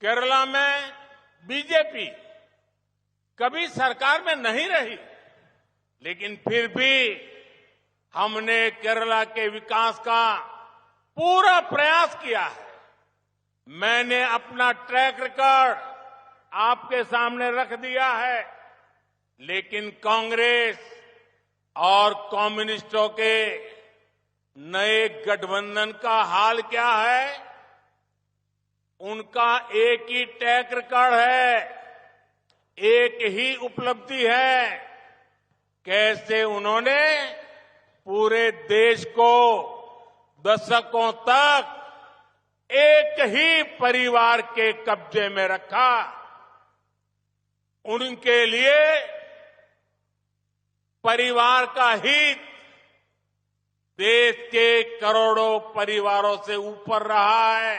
केरला में बीजेपी कभी सरकार में नहीं रही, लेकिन फिर भी हमने केरला के विकास का पूरा प्रयास किया है। मैंने अपना ट्रैक रिकॉर्ड आपके सामने रख दिया है, लेकिन कांग्रेस और कम्युनिस्टों के नए गठबंधन का हाल क्या है? उनका एक ही ट्रैक रिकॉर्ड है, एक ही उपलब्धि है। कैसे उन्होंने पूरे देश को दशकों तक एक ही परिवार के कब्जे में रखा। उनके लिए परिवार का हित देश के करोड़ों परिवारों से ऊपर रहा है।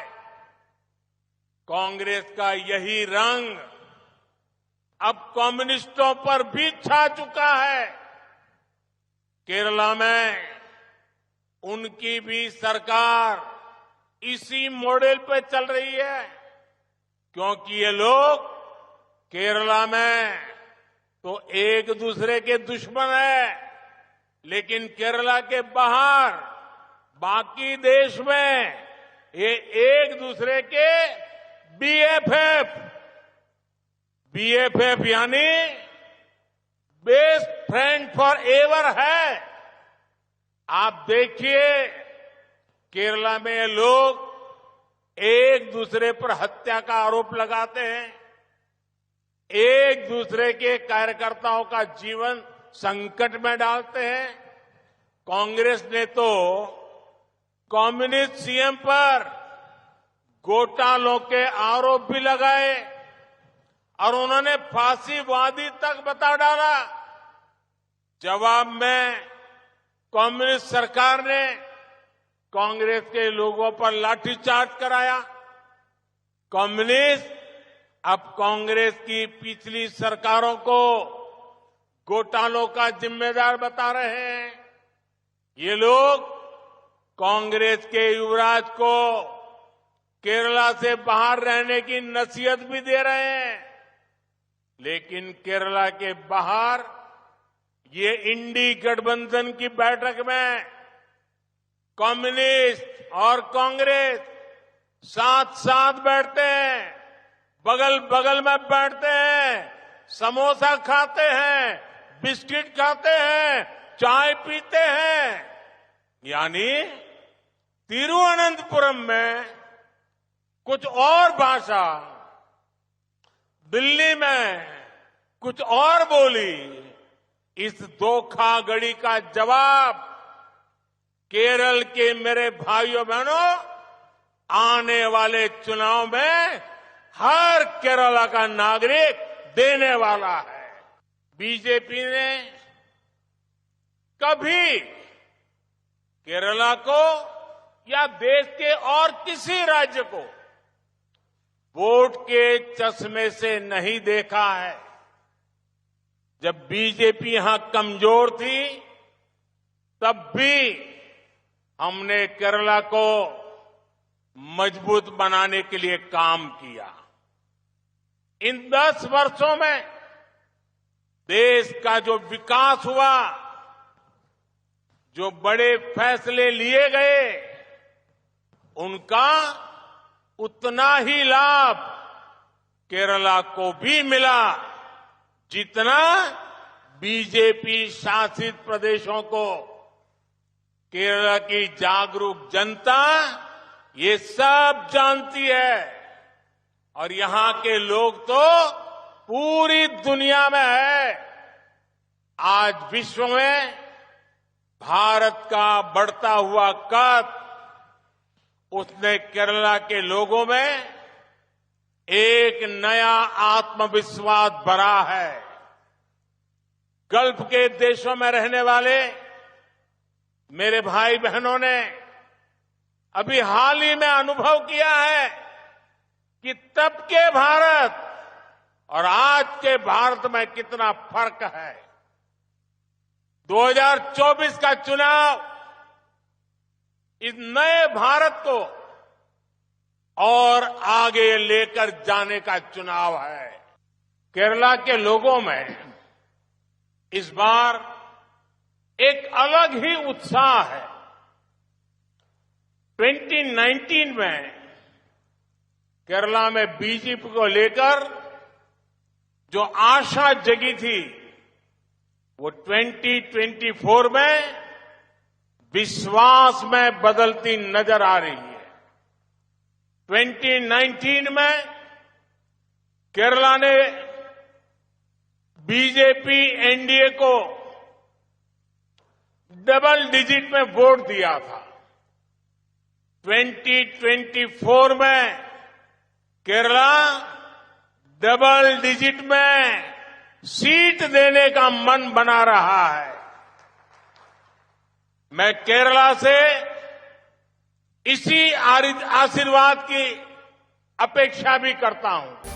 कांग्रेस का यही रंग अब कम्युनिस्टों पर भी छा चुका है। केरला में उनकी भी सरकार इसी मॉडल पे चल रही है, क्योंकि ये लोग केरला में तो एक दूसरे के दुश्मन है, लेकिन केरला के बाहर बाकी देश में ये एक दूसरे के बीएफएफ यानी बेस्ट फ्रेंड फॉर एवर है। आप देखिए केरला में ये लोग एक दूसरे पर हत्या का आरोप लगाते हैं, एक दूसरे के कार्यकर्ताओं का जीवन संकट में डालते हैं। कांग्रेस ने तो कम्युनिस्ट सीएम पर घोटालों के आरोप भी लगाए और उन्होंने फांसीवादी तक बता डाला। जवाब में कम्युनिस्ट सरकार ने कांग्रेस के लोगों पर लाठीचार्ज कराया। कम्युनिस्ट अब कांग्रेस की पिछली सरकारों को घोटालों का जिम्मेदार बता रहे हैं। ये लोग कांग्रेस के युवराज को केरला से बाहर रहने की नसीहत भी दे रहे हैं, लेकिन केरला के बाहर ये इंडी गठबंधन की बैठक में कम्युनिस्ट और कांग्रेस साथ साथ बैठते हैं, बगल बगल में बैठते हैं, समोसा खाते हैं, बिस्किट खाते हैं, चाय पीते हैं। यानी तिरुवनंतपुरम में कुछ और भाषा, दिल्ली में कुछ और बोली। इस धोखाधड़ी का जवाब केरल के मेरे भाइयों बहनों आने वाले चुनाव में हर केरला का नागरिक देने वाला है। बीजेपी ने कभी केरला को या देश के और किसी राज्य को वोट के चश्मे से नहीं देखा है। जब बीजेपी यहां कमजोर थी, तब भी हमने केरला को मजबूत बनाने के लिए काम किया। इन 10 वर्षों में देश का जो विकास हुआ, जो बड़े फैसले लिए गए, उनका उतना ही लाभ केरला को भी मिला जितना बीजेपी शासित प्रदेशों को। केरला की जागरूक जनता ये सब जानती है और यहां के लोग तो पूरी दुनिया में है। आज विश्व में भारत का बढ़ता हुआ कद, उसने केरला के लोगों में एक नया आत्मविश्वास भरा है। गल्फ के देशों में रहने वाले मेरे भाई बहनों ने अभी हाल ही में अनुभव किया है कि तब के भारत और आज के भारत में कितना फर्क है। 2024 का चुनाव इस नए भारत को और आगे लेकर जाने का चुनाव है। केरला के लोगों में इस बार एक अलग ही उत्साह है। 2019 में केरला में बीजेपी को लेकर जो आशा जगी थी वो 2024 में विश्वास में बदलती नजर आ रही है। 2019 में केरला ने बीजेपी एनडीए को डबल डिजिट में वोट दिया था। 2024 में केरला डबल डिजिट में सीट देने का मन बना रहा है। मैं केरला से इसी आशीर्वाद की अपेक्षा भी करता हूं।